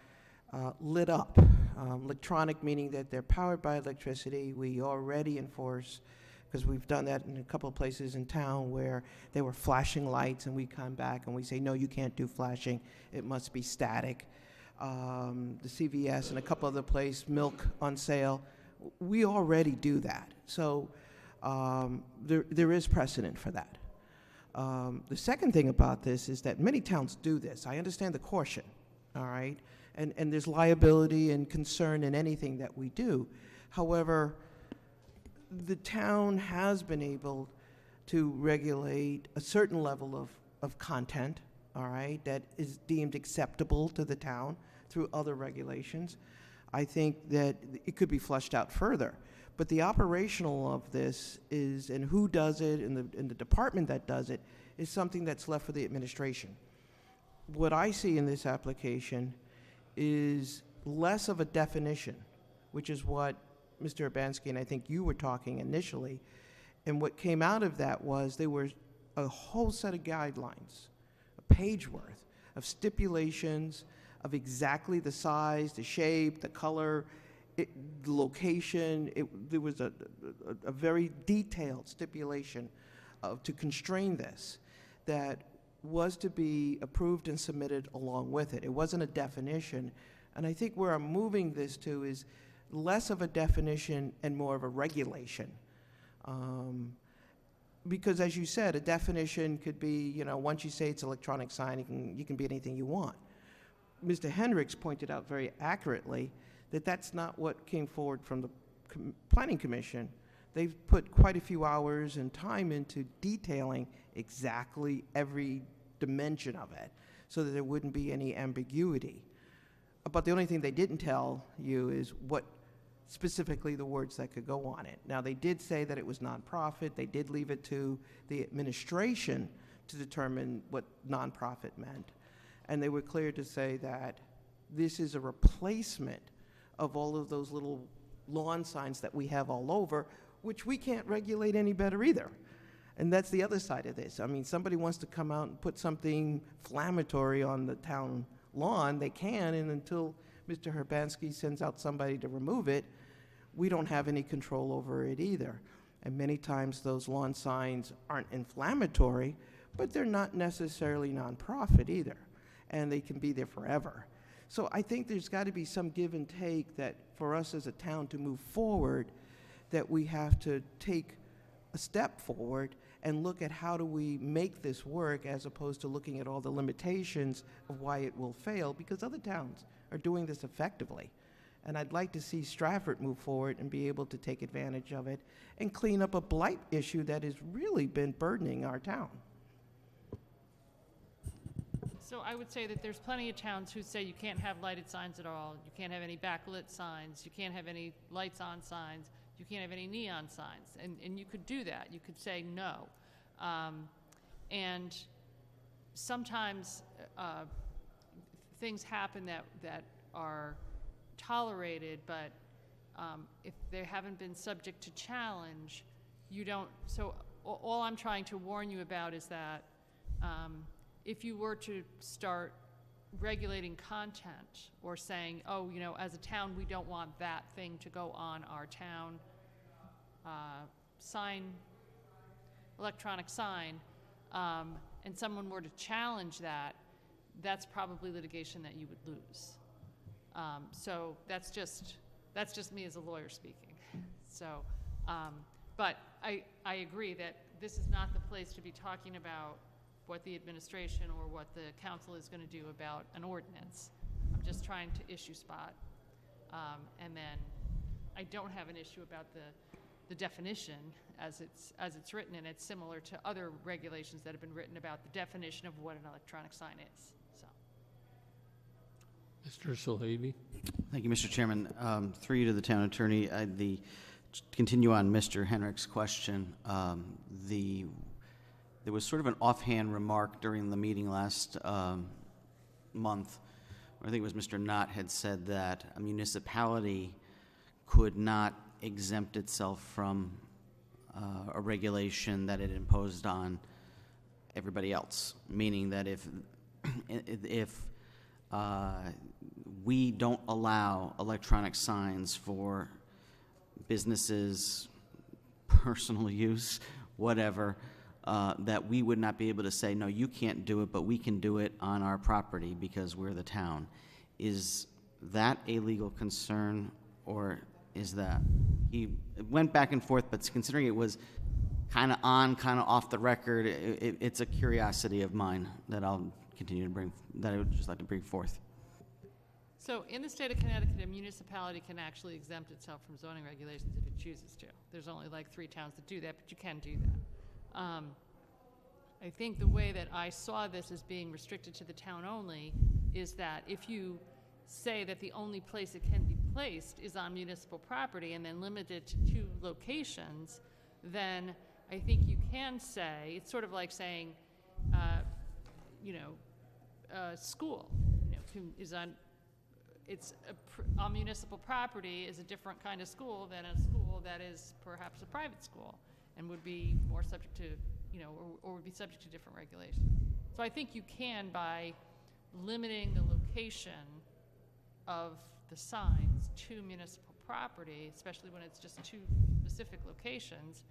lit up. Electronic, meaning that they're powered by electricity. We already enforce, because we've done that in a couple of places in town where they were flashing lights, and we come back and we say, no, you can't do flashing. It must be static. The CVS and a couple other places, milk on sale. We already do that. So there is precedent for that. The second thing about this is that many towns do this. I understand the caution, all right? And there's liability and concern in anything that we do. However, the town has been able to regulate a certain level of content, all right, that is deemed acceptable to the town through other regulations. I think that it could be fleshed out further. But the operational of this is, and who does it, and the department that does it, is something that's left for the administration. What I see in this application is less of a definition, which is what Mr. Urbanski and I think you were talking initially. And what came out of that was there were a whole set of guidelines, a page worth of stipulations of exactly the size, the shape, the color, the location. There was a very detailed stipulation to constrain this that was to be approved and submitted along with it. It wasn't a definition. And I think where I'm moving this to is less of a definition and more of a regulation. Because as you said, a definition could be, you know, once you say it's electronic sign, you can be anything you want. Mr. Hendricks pointed out very accurately that that's not what came forward from the Planning Commission. They've put quite a few hours and time into detailing exactly every dimension of it so that there wouldn't be any ambiguity. But the only thing they didn't tell you is what specifically the words that could go on it. Now, they did say that it was nonprofit. They did leave it to the administration to determine what nonprofit meant. And they were clear to say that this is a replacement of all of those little lawn signs that we have all over, which we can't regulate any better either. And that's the other side of this. I mean, somebody wants to come out and put something inflammatory on the town lawn, they can, and until Mr. Herbansky sends out somebody to remove it, we don't have any control over it either. And many times those lawn signs aren't inflammatory, but they're not necessarily nonprofit either. And they can be there forever. So I think there's got to be some give and take that for us as a town to move forward, that we have to take a step forward and look at how do we make this work as opposed to looking at all the limitations of why it will fail, because other towns are doing this effectively. And I'd like to see Stratford move forward and be able to take advantage of it and clean up a blight issue that has really been burdening our town. So I would say that there's plenty of towns who say you can't have lighted signs at all, you can't have any backlit signs, you can't have any lights on signs, you can't have any neon signs, and you could do that. You could say no. And sometimes things happen that are tolerated, but if they haven't been subject to challenge, you don't. So all I'm trying to warn you about is that if you were to start regulating content or saying, oh, you know, as a town, we don't want that thing to go on our town sign, electronic sign, and someone were to challenge that, that's probably litigation that you would lose. So that's just me as a lawyer speaking. So, but I agree that this is not the place to be talking about what the administration or what the council is going to do about an ordinance. I'm just trying to issue spot. And then I don't have an issue about the definition as it's written, and it's similar to other regulations that have been written about the definition of what an electronic sign is. So. Mr. Solhavy. Thank you, Mr. Chairman. Through you to the town attorney, to continue on Mr. Henrich's question, there was sort of an offhand remark during the meeting last month, where I think it was Mr. Knott had said that a municipality could not exempt itself from a regulation that it imposed on everybody else, meaning that if we don't allow electronic signs for businesses, personal use, whatever, that we would not be able to say, no, you can't do it, but we can do it on our property because we're the town. Is that a legal concern, or is that? He went back and forth, but considering it was kind of on, kind of off the record. It's a curiosity of mine that I'll continue to bring, that I would just like to bring forth. So in the state of Connecticut, a municipality can actually exempt itself from zoning regulations if it chooses to. There's only like 3 towns that do that, but you can do that. I think the way that I saw this as being restricted to the town only is that if you say that the only place it can be placed is on municipal property and then limited to 2 locations, then I think you can say, it's sort of like saying, a school, is on, on municipal property is a different kind of school than a school that is perhaps a private school and would be more subject to, or would be subject to different regulations. So I think you can, by limiting the location of the signs to municipal property, especially when it's just 2 specific locations,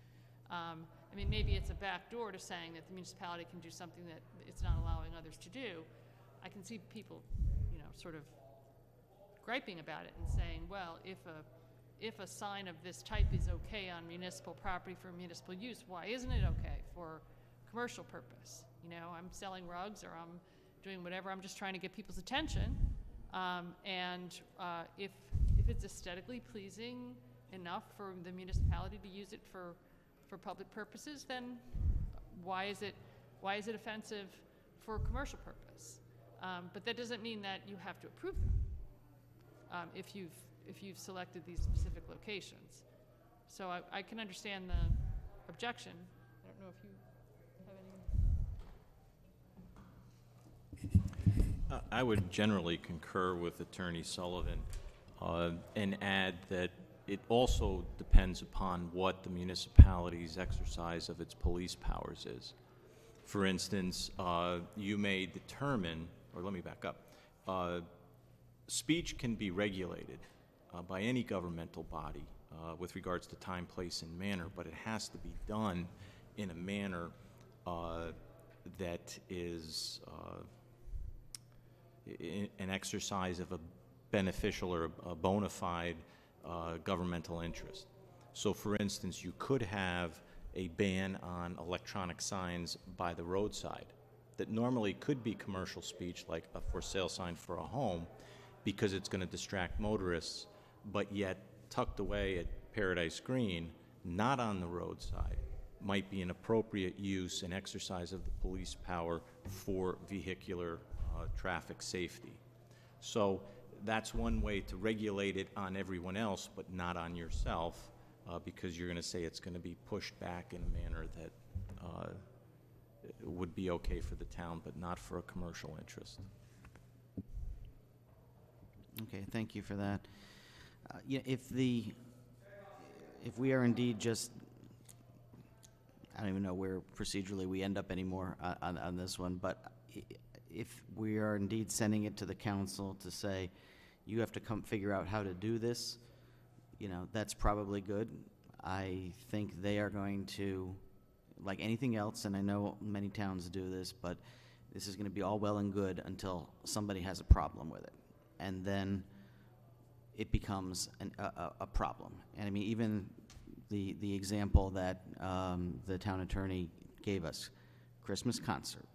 maybe it's a backdoor to saying that the municipality can do something that it's not allowing others to do. I can see people, sort of griping about it and saying, well, if a sign of this type is okay on municipal property for municipal use, why isn't it okay for commercial purpose? I'm selling rugs or I'm doing whatever. I'm just trying to get people's attention. If it's aesthetically pleasing enough for the municipality to use it for public purposes, then why is it offensive for commercial purpose? But that doesn't mean that you have to approve them if you've selected these specific locations. So I can understand the objection. I don't know if you have any. I would generally concur with Attorney Sullivan and add that it also depends upon what the municipality's exercise of its police powers is. For instance, you may determine, or let me back up, speech can be regulated by any governmental body with regards to time, place, and manner, but it has to be done in a manner that is an exercise of a beneficial or a bona fide governmental interest. So, for instance, you could have a ban on electronic signs by the roadside that normally could be commercial speech, like a for sale sign for a home, because it's going to distract motorists, but yet tucked away at Paradise Green, not on the roadside, might be an appropriate use and exercise of the police power for vehicular traffic safety. So that's one way to regulate it on everyone else, but not on yourself, because you're going to say it's going to be pushed back in a manner that would be okay for the town, but not for a commercial interest. Okay, thank you for that. If we are indeed just, I don't even know where procedurally we end up anymore on this one, but if we are indeed sending it to the council to say, you have to come figure out how to do this, that's probably good. I think they are going to, like anything else, and I know many towns do this, but this is going to be all well and good until somebody has a problem with it. And then it becomes a problem. And even the example that the town attorney gave us, Christmas concert.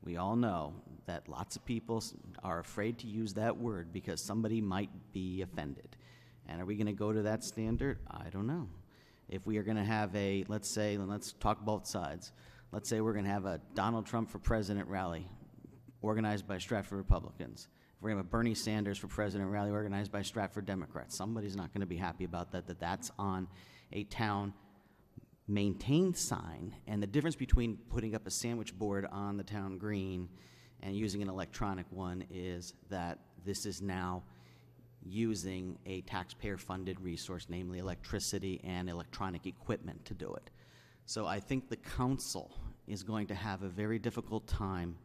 We all know that lots of people are afraid to use that word because somebody might be offended. And are we going to go to that standard? I don't know. If we are going to have let's talk both sides. Let's say we're going to have a Donald Trump for President rally organized by Stratford Republicans. If we're going to have a Bernie Sanders for President rally organized by Stratford Democrats. Somebody's not going to be happy about that's on a town maintained sign, and the difference between putting up a sandwich board on the town green and using an electronic one is that this is now using a taxpayer-funded resource, namely electricity and electronic equipment to do it. So I think the council is going to have a very difficult time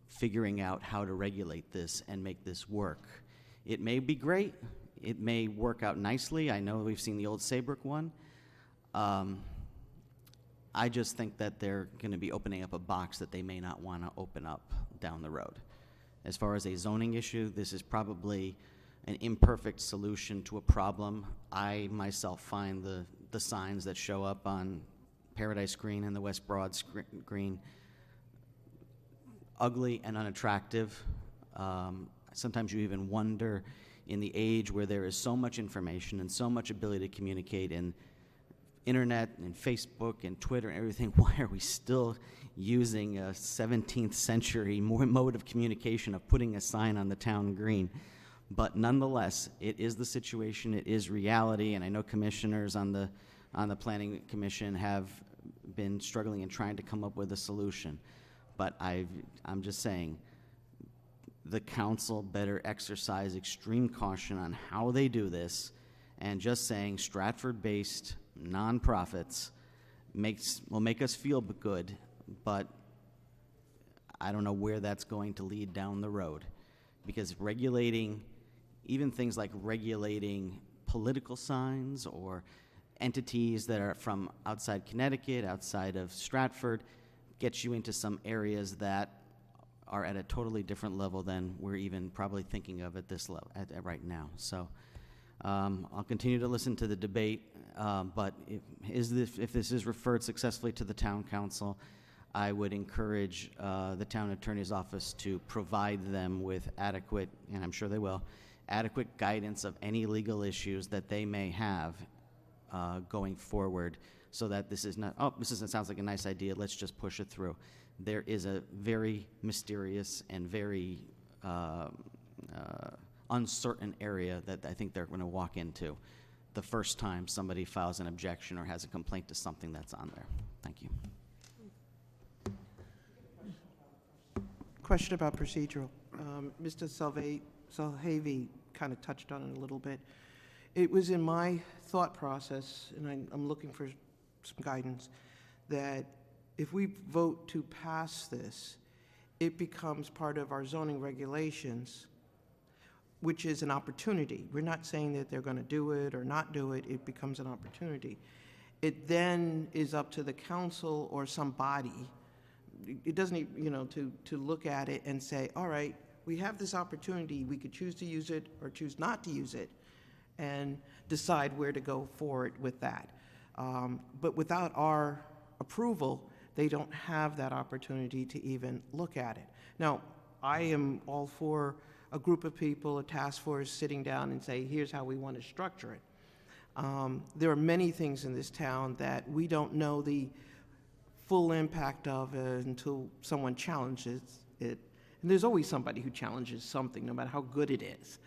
figuring out how to regulate this and make this work. It may be great. It may work out nicely. I know we've seen the old Saybrook one. I just think that they're going to be opening up a box that they may not want to open up down the road. As far as a zoning issue, this is probably an imperfect solution to a problem. I myself find the signs that show up on Paradise Green and the West Broad Green, ugly and unattractive. Sometimes you even wonder, in the age where there is so much information and so much ability to communicate, and internet and Facebook and Twitter and everything, why are we still using a 17th century mode of communication of putting a sign on the town green? But nonetheless, it is the situation, it is reality, and I know commissioners on the Planning Commission have been struggling and trying to come up with a solution. But I'm just saying, the council better exercise extreme caution on how they do this, and just saying Stratford-based nonprofits will make us feel good, but I don't know where that's going to lead down the road. Because regulating, even things like regulating political signs or entities that are from outside Connecticut, outside of Stratford, gets you into some areas that are at a totally different level than we're even probably thinking of at this level right now. So I'll continue to listen to the debate, but if this is referred successfully to the town council, I would encourage the town attorney's office to provide them with adequate, and I'm sure they will, adequate guidance of any legal issues that they may have going forward, so that this is not, oh, sounds like a nice idea, let's just push it through. There is a very mysterious and very uncertain area that I think they're going to walk into the first time somebody files an objection or has a complaint to something that's on there. Thank you. Question about procedural. Mr. Salhavi kind of touched on it a little bit. It was in my thought process, and I'm looking for some guidance, that if we vote to pass this, it becomes part of our zoning regulations, which is an opportunity. We're not saying that they're going to do it or not do it. It becomes an opportunity. It then is up to the council or some body. It doesn't, to look at it and say, all right, we have this opportunity. We could choose to use it or choose not to use it, and decide where to go forward with that. But without our approval, they don't have that opportunity to even look at it. Now, I am all for a group of people, a task force, sitting down and say, here's how we want to structure it. There are many things in this town that we don't know the full impact of until someone challenges it. And there's always somebody who challenges something, no matter how good it is.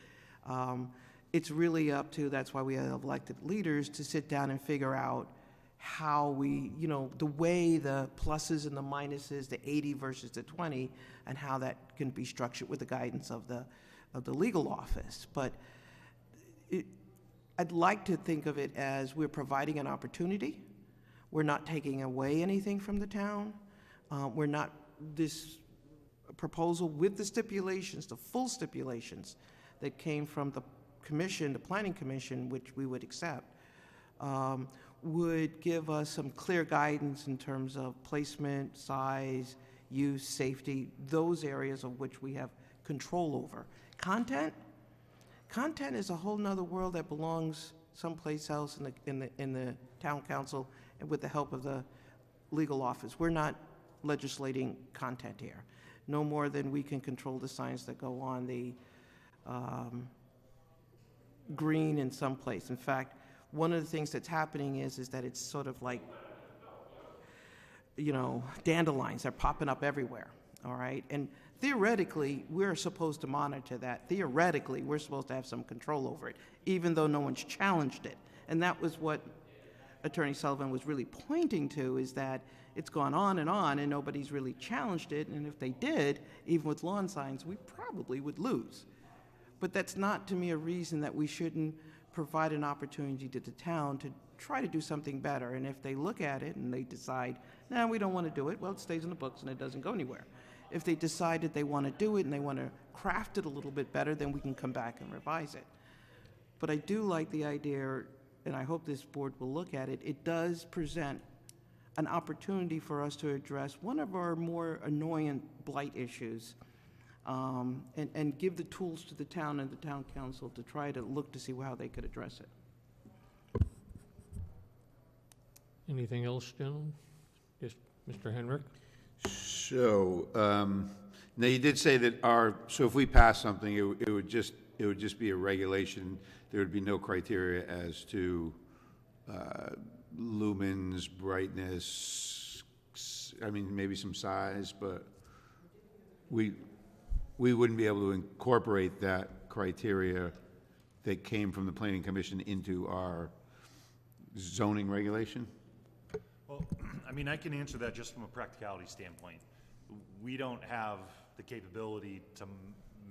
It's really up to, that's why we have elected leaders, to sit down and figure out how we, the way the pluses and the minuses, the 80 versus the 20, and how that can be structured with the guidance of the legal office. But I'd like to think of it as we're providing an opportunity. We're not taking away anything from the town. We're not, this proposal with the stipulations, the full stipulations that came from the commission, the Planning Commission, which we would accept, would give us some clear guidance in terms of placement, size, use, safety, those areas of which we have control over. Content is a whole nother world that belongs someplace else in the town council and with the help of the legal office. We're not legislating content here, no more than we can control the signs that go on the green in some place. In fact, one of the things that's happening is that it's sort of like, dandelions are popping up everywhere, all right? And theoretically, we're supposed to monitor that. Theoretically, we're supposed to have some control over it, even though no one's challenged it. And that was what Attorney Sullivan was really pointing to, is that it's gone on and nobody's really challenged it. And if they did, even with lawn signs, we probably would lose. But that's not, to me, a reason that we shouldn't provide an opportunity to the town to try to do something better. And if they look at it and they decide, no, we don't want to do it, well, it stays in the books and it doesn't go anywhere. If they decide that they want to do it and they want to craft it a little bit better, then we can come back and revise it. But I do like the idea, and I hope this board will look at it, it does present an opportunity for us to address one of our more annoying blight issues, and give the tools to the town and the town council to try to look to see how they could address it. Anything else, gentlemen? Yes, Mr. Henrik? So, now you did say that so if we pass something, it would just be a regulation. There would be no criteria as to lumens, brightness, I mean, maybe some size, but we wouldn't be able to incorporate that criteria that came from the Planning Commission into our zoning regulation? Well, I mean, I can answer that just from a practicality standpoint. We don't have the capability to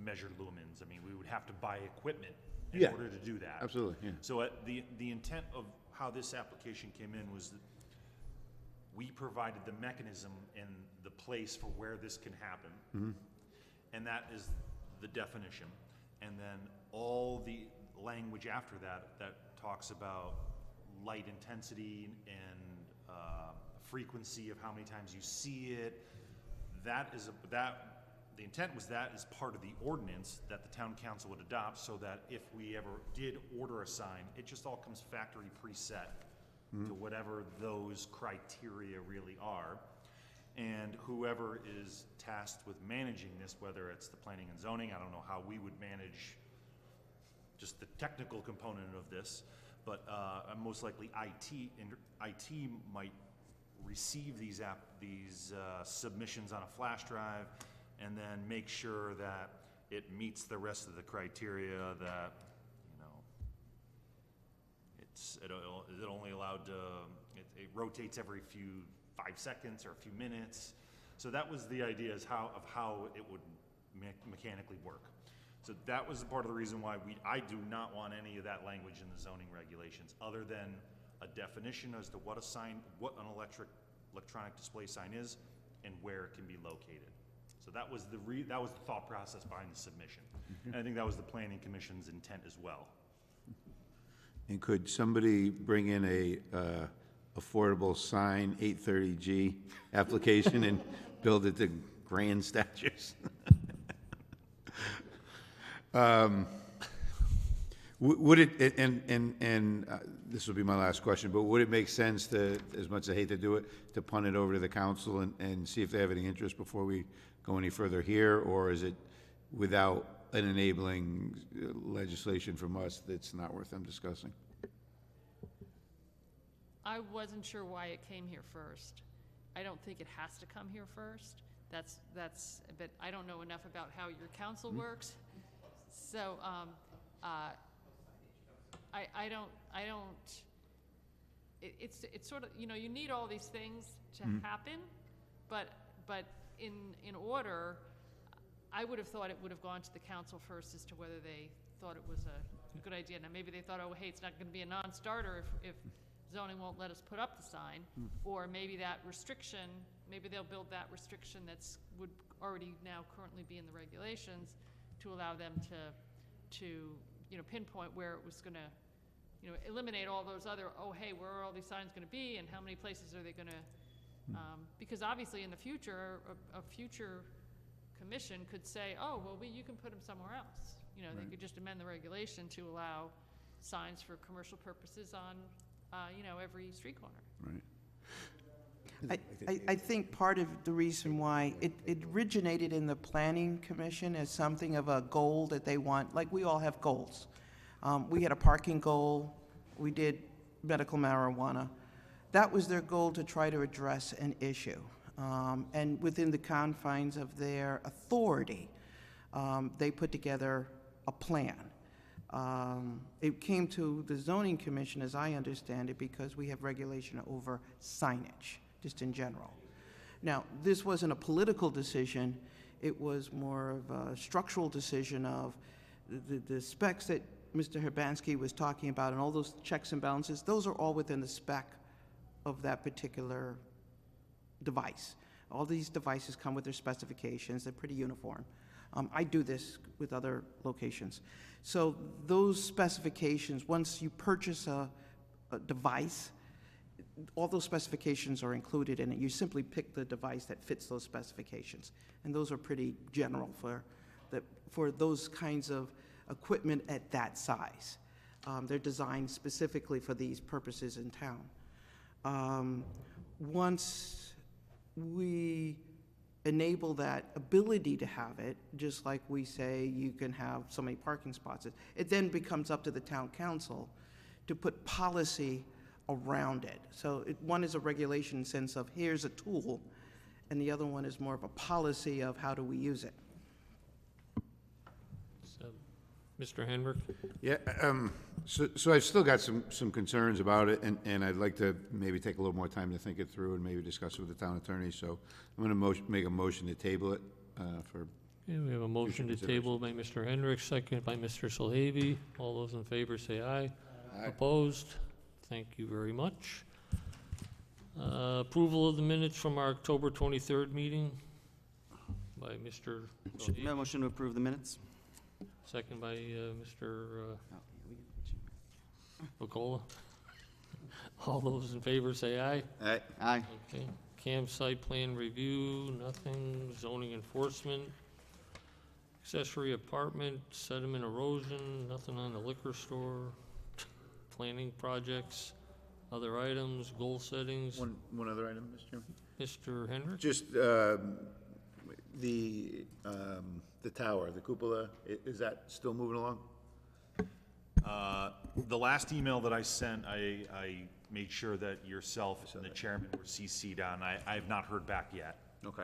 measure lumens. I mean, we would have to buy equipment in Yeah. order to do that. Absolutely, yeah. So the intent of how this application came in was that we provided the mechanism and the place for where this can happen. And that is the definition. And then all the language after that talks about light intensity and frequency of how many times you see it. The intent was that is part of the ordinance that the town council would adopt, so that if we ever did order a sign, it just all comes factory preset to whatever those criteria really are. And whoever is tasked with managing this, whether it's the planning and zoning, I don't know how we would manage just the technical component of this, but most likely IT might receive these submissions on a flash drive, and then make sure that it meets the rest of the criteria, that, you know, it only allowed to, it rotates every 5 seconds or a few minutes. So that was the idea, of how it would mechanically work. So that was part of the reason why I do not want any of that language in the zoning regulations, other than a definition as to what an electronic display sign is and where it can be located. So that was the thought process behind the submission. And I think that was the Planning Commission's intent as well. And could somebody bring in a affordable sign 830G application and build it to grand statutes? Would it, and this will be my last question, but would it make sense to, as much as I hate to do it, to punt it over to the council and see if they have any interest before we go any further here? Or is it without an enabling legislation from us that's not worth them discussing? I wasn't sure why it came here first. I don't think it has to come here first. But I don't know enough about how your council works. So, it's sort of, you know, you need all these things to happen, but in order, I would have thought it would have gone to the council first as to whether they thought it was a good idea. Now, maybe they thought, oh, hey, it's not gonna be a non-starter if zoning won't let us put up the sign, or maybe that restriction, maybe they'll build that restriction would already now currently be in the regulations to allow them to you know, pinpoint where it was gonna, you know, eliminate all those other, oh, hey, where are all these signs gonna be and how many places are they gonna, because obviously in the future, a future commission could say, oh, well, you can put them somewhere else. You know, they could just amend the regulation to allow signs for commercial purposes on, you know, every street corner. Right. I think part of the reason why it originated in the Planning Commission as something of a goal that they want, like we all have goals. We had a parking goal, we did medical marijuana. That was their goal, to try to address an issue. And within the confines of their authority, they put together a plan. It came to the Zoning Commission, as I understand it, because we have regulation over signage, just in general. Now, this wasn't a political decision, it was more of a structural decision of the specs that Mr. Herbansky was talking about, and all those checks and balances, those are all within the spec of that particular device. All these devices come with their specifications, they're pretty uniform. I do this with other locations. So those specifications, once you purchase a device, all those specifications are included in it. You simply pick the device that fits those specifications. And those are pretty general for those kinds of equipment at that size. They're designed specifically for these purposes in town. Once we enable that ability to have it, just like we say you can have so many parking spots, it then becomes up to the town council to put policy around it. So one is a regulation sense of here's a tool, and the other one is more of a policy of how do we use it. So, Mr. Henrik? Yeah, so I've still got some concerns about it, and I'd like to maybe take a little more time to think it through and maybe discuss it with the town attorney, so I'm gonna make a motion to table it, for, Okay, we have a motion to consideration. table by Mr. Hendricks, second by Mr. Solhavy. All those in favor say aye. Opposed? Thank you very much. Approval of the minutes from our October 23rd meeting by Mr. Solhavy, Motion to approve the minutes? second by Mr. Vacola. All those in favor say aye. Aye. Okay. Campsite plan review, nothing. Zoning enforcement. Accessory apartment, sediment erosion, nothing on the liquor store. Planning projects, other items, goal settings. one other item, Mr. Chairman? Mr. Henrik? Just, the tower, the cupola, is that still moving along? The last email that I sent, I made sure that yourself and the chairman were CC'd on. I have not heard back yet. Okay.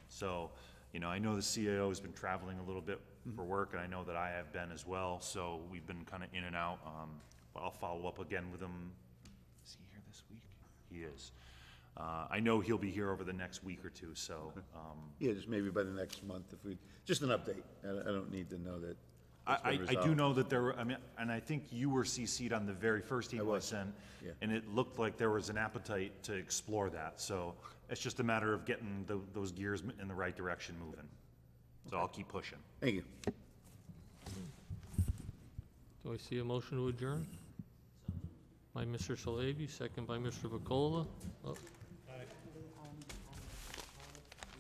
So, you know, I know the CAO has been traveling a little bit for work, and I know that I have been as well, so we've been kind of in and out. But I'll follow up again with him. Is he here this week? He is. I know he'll be here over the next week or two, so. Yeah, just maybe by the next month, if we, just an update. I don't need to know that. it's been I do resolved. know that there were, I mean, and I think you were CC'd on the very first email I was, sent. yeah. And it looked like there was an appetite to explore that, so it's just a matter of getting those gears in the right direction moving. So I'll keep pushing. Thank you. Do I see a motion to adjourn? By Mr. Solhavy, second by Mr. Vacola. Oh.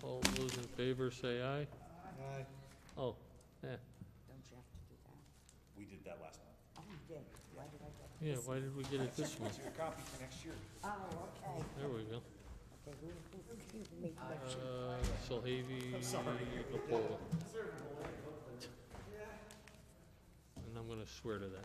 All those in favor say aye. Aye. Oh, yeah. Don't you have to do that? We did that last month. Oh, you did. Why did I get? Yeah, why did we get it this month? Your copy for next year. Oh, okay. There we go. Okay, who made the motion? Solhavy, Vacola. And I'm gonna swear to that.